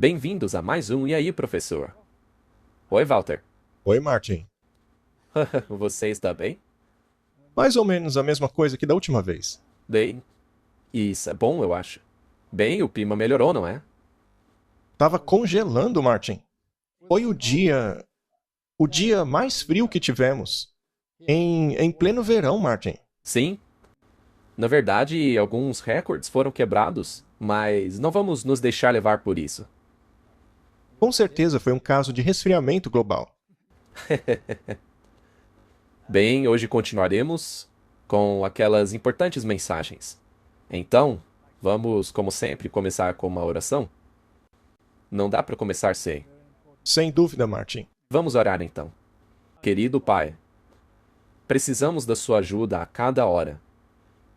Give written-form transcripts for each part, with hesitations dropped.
Bem-vindos a mais um E aí, professor? Oi, Walter. Oi, Martin. Você está bem? Mais ou menos a mesma coisa que da última vez. Bem, isso é bom, eu acho. Bem, o clima melhorou, não é? Tava congelando, Martin. Foi o dia mais frio que tivemos. Em pleno verão, Martin. Sim. Na verdade, alguns recordes foram quebrados, mas não vamos nos deixar levar por isso. Com certeza foi um caso de resfriamento global. Bem, hoje continuaremos com aquelas importantes mensagens. Então, vamos, como sempre, começar com uma oração? Não dá para começar sem. Sem dúvida, Martin. Vamos orar então. Querido Pai, precisamos da sua ajuda a cada hora.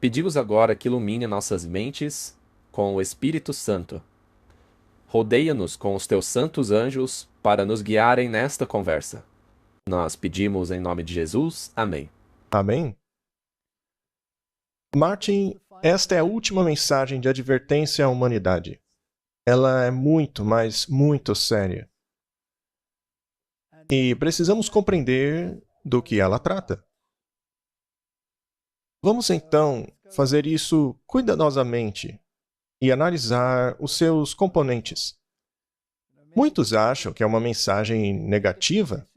Pedimos agora que ilumine nossas mentes com o Espírito Santo. Rodeia-nos com os teus santos anjos para nos guiarem nesta conversa. Nós pedimos em nome de Jesus. Amém. Amém? Martin, esta é a última mensagem de advertência à humanidade. Ela é muito, mas muito séria. E precisamos compreender do que ela trata. Vamos então fazer isso cuidadosamente e analisar os seus componentes. Muitos acham que é uma mensagem negativa,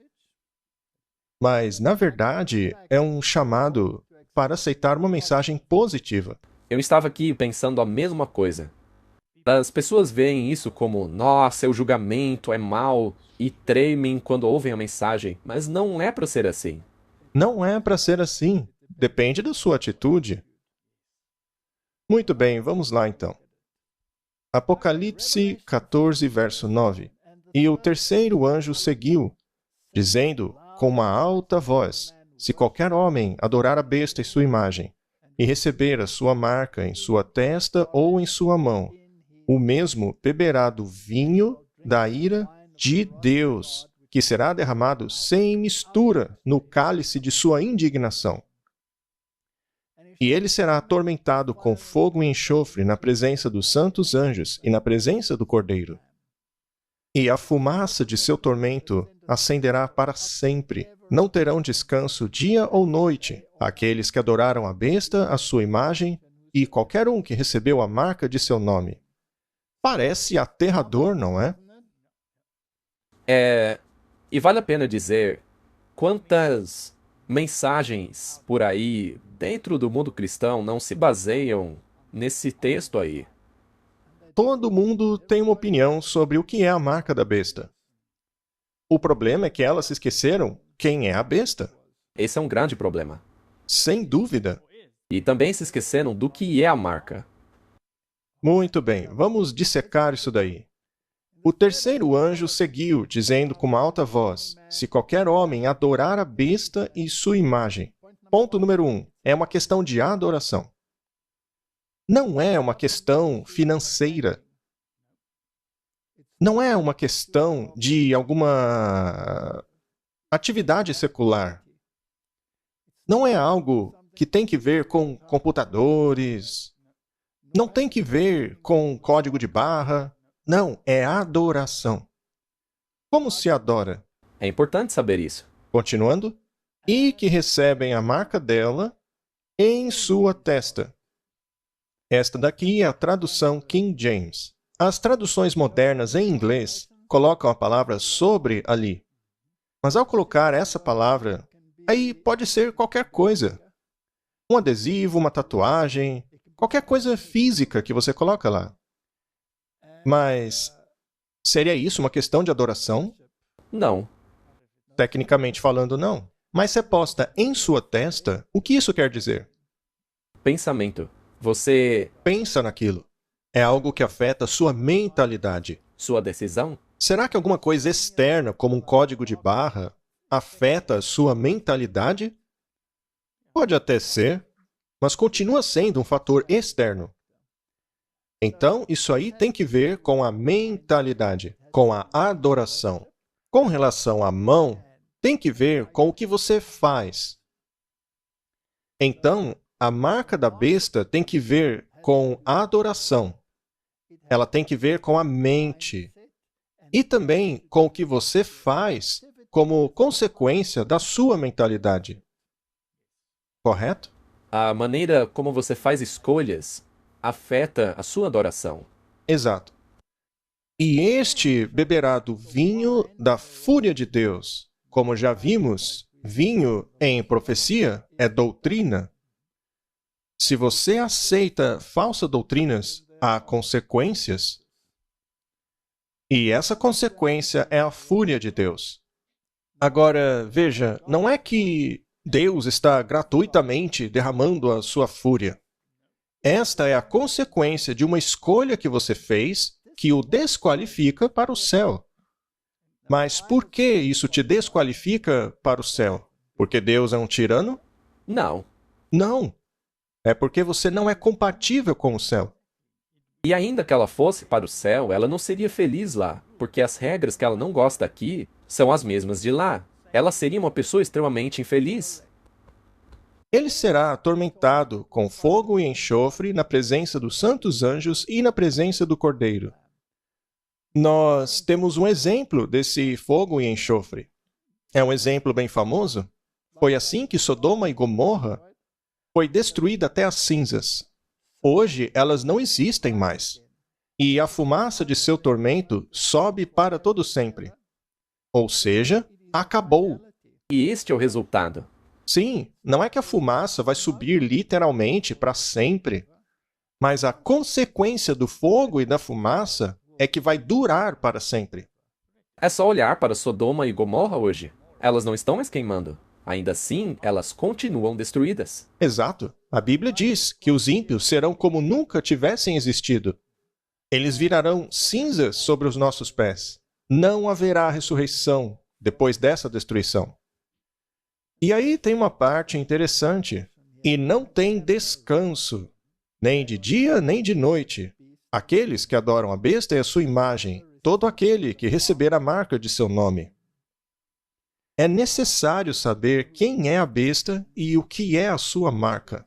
mas, na verdade, é um chamado para aceitar uma mensagem positiva. Eu estava aqui pensando a mesma coisa. As pessoas veem isso como, nossa, o julgamento é mal, e tremem quando ouvem a mensagem, mas não é para ser assim. Não é para ser assim. Depende da sua atitude. Muito bem, vamos lá então. Apocalipse 14, verso 9. E o terceiro anjo seguiu, dizendo com uma alta voz: se qualquer homem adorar a besta e sua imagem, e receber a sua marca em sua testa ou em sua mão, o mesmo beberá do vinho da ira de Deus, que será derramado sem mistura no cálice de sua indignação. E ele será atormentado com fogo e enxofre na presença dos santos anjos e na presença do Cordeiro. E a fumaça de seu tormento acenderá para sempre. Não terão descanso dia ou noite aqueles que adoraram a besta, a sua imagem, e qualquer um que recebeu a marca de seu nome. Parece aterrador, não é? E vale a pena dizer quantas mensagens por aí dentro do mundo cristão não se baseiam nesse texto aí. Todo mundo tem uma opinião sobre o que é a marca da besta. O problema é que elas se esqueceram quem é a besta. Esse é um grande problema. Sem dúvida. E também se esqueceram do que é a marca. Muito bem, vamos dissecar isso daí. O terceiro anjo seguiu, dizendo com uma alta voz: se qualquer homem adorar a besta e sua imagem. Ponto número 1. É uma questão de adoração. Não é uma questão financeira. Não é uma questão de alguma atividade secular. Não é algo que tem que ver com computadores. Não tem que ver com código de barra. Não, é adoração. Como se adora? É importante saber isso. Continuando. E que recebem a marca dela em sua testa. Esta daqui é a tradução King James. As traduções modernas em inglês colocam a palavra sobre ali. Mas ao colocar essa palavra, aí pode ser qualquer coisa. Um adesivo, uma tatuagem, qualquer coisa física que você coloca lá. Mas seria isso uma questão de adoração? Não. Tecnicamente falando, não. Mas se é posta em sua testa, o que isso quer dizer? Pensamento. Você... Pensa naquilo. É algo que afeta sua mentalidade. Sua decisão? Será que alguma coisa externa, como um código de barra, afeta a sua mentalidade? Pode até ser, mas continua sendo um fator externo. Então, isso aí tem que ver com a mentalidade, com a adoração. Com relação à mão, tem que ver com o que você faz. Então, a marca da besta tem que ver com a adoração. Ela tem que ver com a mente. e também com o que você faz como consequência da sua mentalidade. Correto? A maneira como você faz escolhas afeta a sua adoração. Exato. E este beberá do vinho da fúria de Deus. Como já vimos, vinho em profecia é doutrina. Se você aceita falsas doutrinas, há consequências. E essa consequência é a fúria de Deus. Agora, veja, não é que Deus está gratuitamente derramando a sua fúria. Esta é a consequência de uma escolha que você fez que o desqualifica para o céu. Mas por que isso te desqualifica para o céu? Porque Deus é um tirano? Não. Não. É porque você não é compatível com o céu. E ainda que ela fosse para o céu, ela não seria feliz lá, porque as regras que ela não gosta aqui são as mesmas de lá. Ela seria uma pessoa extremamente infeliz. Ele será atormentado com fogo e enxofre na presença dos santos anjos e na presença do Cordeiro. Nós temos um exemplo desse fogo e enxofre. É um exemplo bem famoso. Foi assim que Sodoma e Gomorra foi destruída até as cinzas. Hoje elas não existem mais. E a fumaça de seu tormento sobe para todo sempre. Ou seja, acabou. E este é o resultado. Sim, não é que a fumaça vai subir literalmente para sempre, mas a consequência do fogo e da fumaça é que vai durar para sempre. É só olhar para Sodoma e Gomorra hoje. Elas não estão mais queimando. Ainda assim, elas continuam destruídas. Exato. A Bíblia diz que os ímpios serão como nunca tivessem existido. Eles virarão cinzas sobre os nossos pés. Não haverá ressurreição depois dessa destruição. E aí tem uma parte interessante. E não tem descanso, nem de dia nem de noite. Aqueles que adoram a besta e a sua imagem, todo aquele que receber a marca de seu nome. É necessário saber quem é a besta e o que é a sua marca.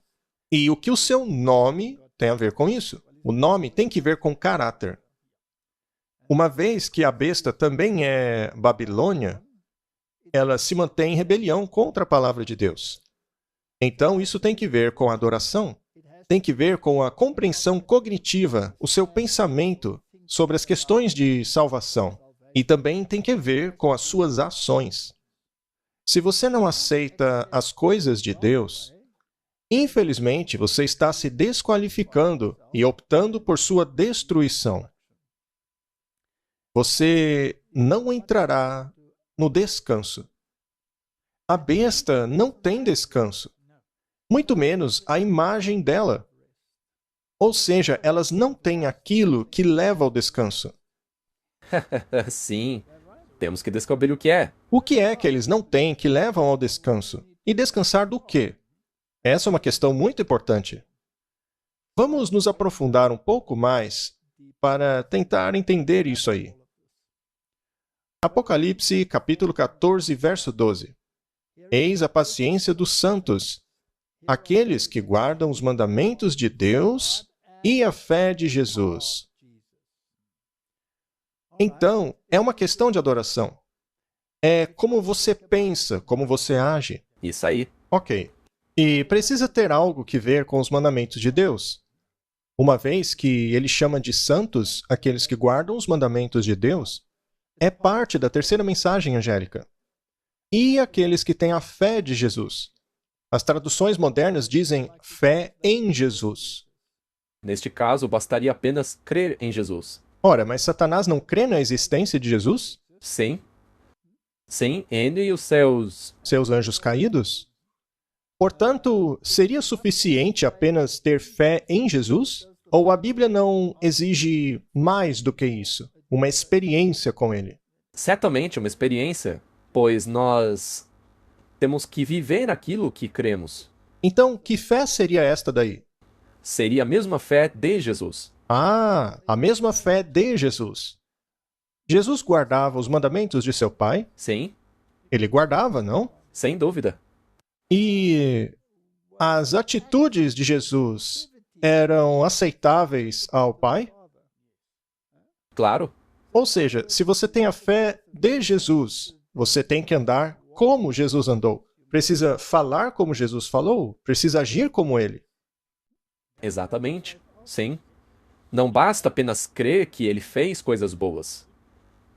E o que o seu nome tem a ver com isso. O nome tem que ver com caráter. Uma vez que a besta também é Babilônia, ela se mantém em rebelião contra a palavra de Deus. Então, isso tem que ver com a adoração, tem que ver com a compreensão cognitiva, o seu pensamento sobre as questões de salvação. E também tem que ver com as suas ações. Se você não aceita as coisas de Deus, infelizmente você está se desqualificando e optando por sua destruição. Você não entrará no descanso. A besta não tem descanso, muito menos a imagem dela. Ou seja, elas não têm aquilo que leva ao descanso. Sim, temos que descobrir o que é. O que é que eles não têm que levam ao descanso? E descansar do quê? Essa é uma questão muito importante. Vamos nos aprofundar um pouco mais para tentar entender isso aí. Apocalipse, capítulo 14, verso 12. Eis a paciência dos santos, aqueles que guardam os mandamentos de Deus e a fé de Jesus. Então, é uma questão de adoração. É como você pensa, como você age. Isso aí. Ok. E precisa ter algo que ver com os mandamentos de Deus. Uma vez que ele chama de santos aqueles que guardam os mandamentos de Deus, é parte da terceira mensagem angélica. E aqueles que têm a fé de Jesus. As traduções modernas dizem fé em Jesus. Neste caso, bastaria apenas crer em Jesus. Ora, mas Satanás não crê na existência de Jesus? Sim. Sim, ele e os seus anjos caídos? Portanto, seria suficiente apenas ter fé em Jesus? Ou a Bíblia não exige mais do que isso? Uma experiência com ele? Certamente uma experiência, pois nós temos que viver aquilo que cremos. Então, que fé seria esta daí? Seria a mesma fé de Jesus. Ah, a mesma fé de Jesus. Jesus guardava os mandamentos de seu pai? Sim. Ele guardava, não? Sem dúvida. E as atitudes de Jesus eram aceitáveis ao pai? Claro. Ou seja, se você tem a fé de Jesus, você tem que andar como Jesus andou. Precisa falar como Jesus falou, precisa agir como ele. Exatamente. Sim. Não basta apenas crer que ele fez coisas boas,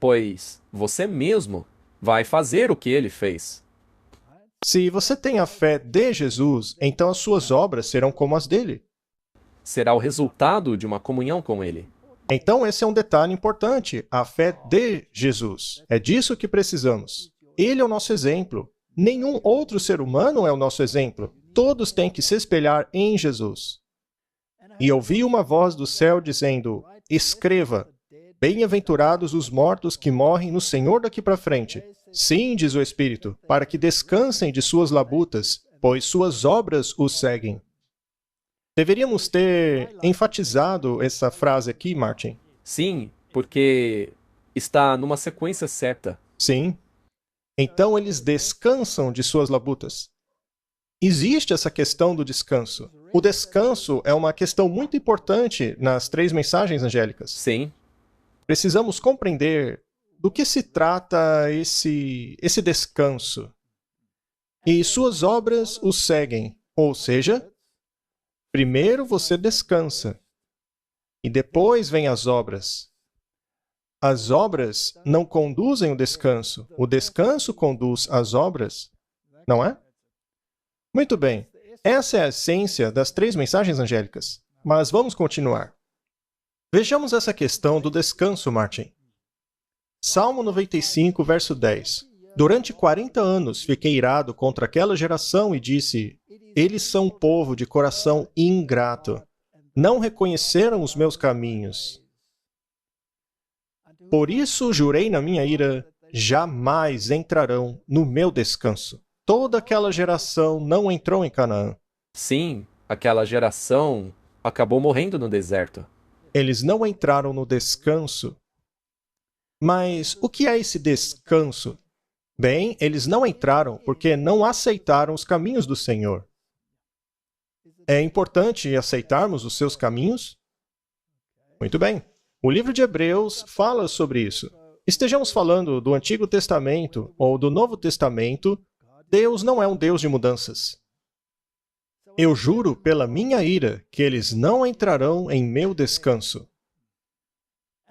pois você mesmo vai fazer o que ele fez. Se você tem a fé de Jesus, então as suas obras serão como as dele. Será o resultado de uma comunhão com ele. Então esse é um detalhe importante, a fé de Jesus. É disso que precisamos. Ele é o nosso exemplo. Nenhum outro ser humano é o nosso exemplo. Todos têm que se espelhar em Jesus. E ouvi uma voz do céu dizendo: escreva, bem-aventurados os mortos que morrem no Senhor daqui para frente. Sim, diz o Espírito, para que descansem de suas labutas, pois suas obras os seguem. Deveríamos ter enfatizado essa frase aqui, Martin. Sim, porque está numa sequência certa. Sim. Então eles descansam de suas labutas. Existe essa questão do descanso. O descanso é uma questão muito importante nas 3 mensagens angélicas. Sim, Precisamos compreender do que se trata esse descanso. E suas obras o seguem. Ou seja, primeiro você descansa. E depois vêm as obras. As obras não conduzem o descanso conduz as obras, não é? Muito bem, essa é a essência das 3 mensagens angélicas. Mas vamos continuar. Vejamos essa questão do descanso, Martin. Salmo 95, verso 10. Durante 40 anos fiquei irado contra aquela geração e disse: eles são um povo de coração ingrato. Não reconheceram os meus caminhos. Por isso jurei na minha ira: jamais entrarão no meu descanso. Toda aquela geração não entrou em Canaã. sim, aquela geração acabou morrendo no deserto. Eles não entraram no descanso. Mas o que é esse descanso? Bem, eles não entraram porque não aceitaram os caminhos do Senhor. É importante aceitarmos os seus caminhos? Muito bem. O livro de Hebreus fala sobre isso. Estejamos falando do Antigo Testamento ou do Novo Testamento, Deus não é um Deus de mudanças. Eu juro pela minha ira que eles não entrarão em meu descanso.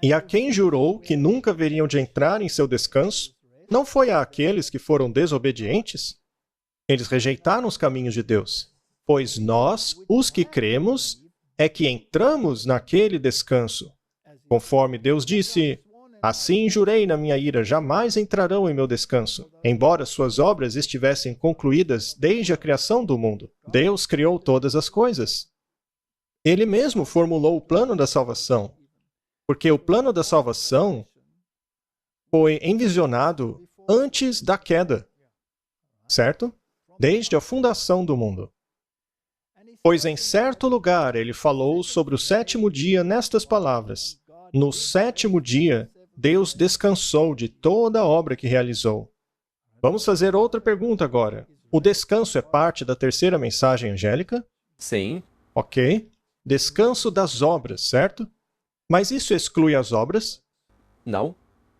E a quem jurou que nunca veriam de entrar em seu descanso? Não foi a aqueles que foram desobedientes? Eles rejeitaram os caminhos de Deus. Pois nós, os que cremos, é que entramos naquele descanso. Conforme Deus disse: assim jurei na minha ira, jamais entrarão em meu descanso, embora suas obras estivessem concluídas desde a criação do mundo. Deus criou todas as coisas. Ele mesmo formulou o plano da salvação, porque o plano da salvação foi envisionado antes da queda, certo? Desde a fundação do mundo. Pois em certo lugar ele falou sobre o 7º dia nestas palavras: no 7º dia, Deus descansou de toda a obra que realizou. Vamos fazer outra pergunta agora. O descanso é parte da 3ª mensagem angélica? Sim, Ok. Descanso das obras, certo? Mas isso exclui as obras? não,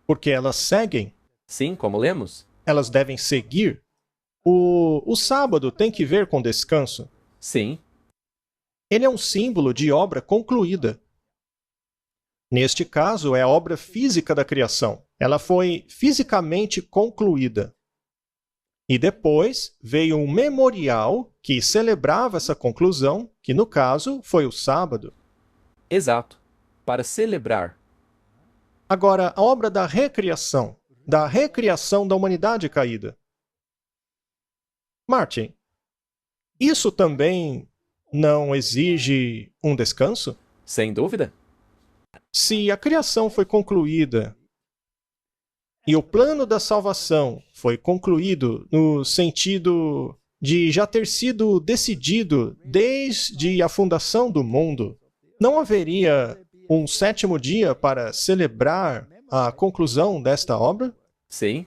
Porque elas seguem. sim, como lemos? Elas devem seguir. O sábado tem que ver com descanso. Sim, Ele é um símbolo de obra concluída. Neste caso, é a obra física da criação. Ela foi fisicamente concluída. E depois veio um memorial que celebrava essa conclusão, que no caso foi o sábado. exato. Para celebrar. Agora, a obra da recriação da humanidade caída. Martin, isso também não exige um descanso? Sem dúvida? Se a criação foi concluída e o plano da salvação foi concluído no sentido de já ter sido decidido desde a fundação do mundo, não haveria um 7º dia para celebrar a conclusão desta obra? Sim,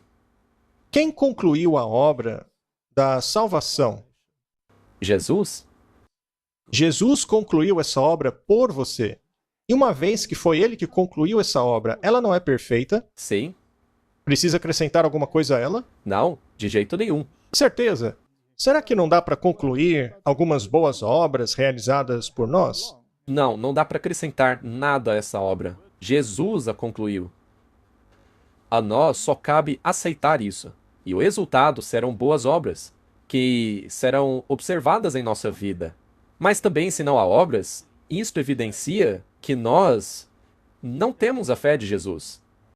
Quem concluiu a obra da salvação? Jesus? Jesus concluiu essa obra por você. E uma vez que foi ele que concluiu essa obra, ela não é perfeita? Sim? Precisa acrescentar alguma coisa a ela? Não, de jeito nenhum. Certeza. Será que não dá para concluir algumas boas obras realizadas por nós? Não, não dá para acrescentar nada a essa obra. Jesus a concluiu. A nós só cabe aceitar isso. E o resultado serão boas obras, que serão observadas em nossa vida. Mas também, se não há obras, isto evidencia que nós não temos a fé de Jesus.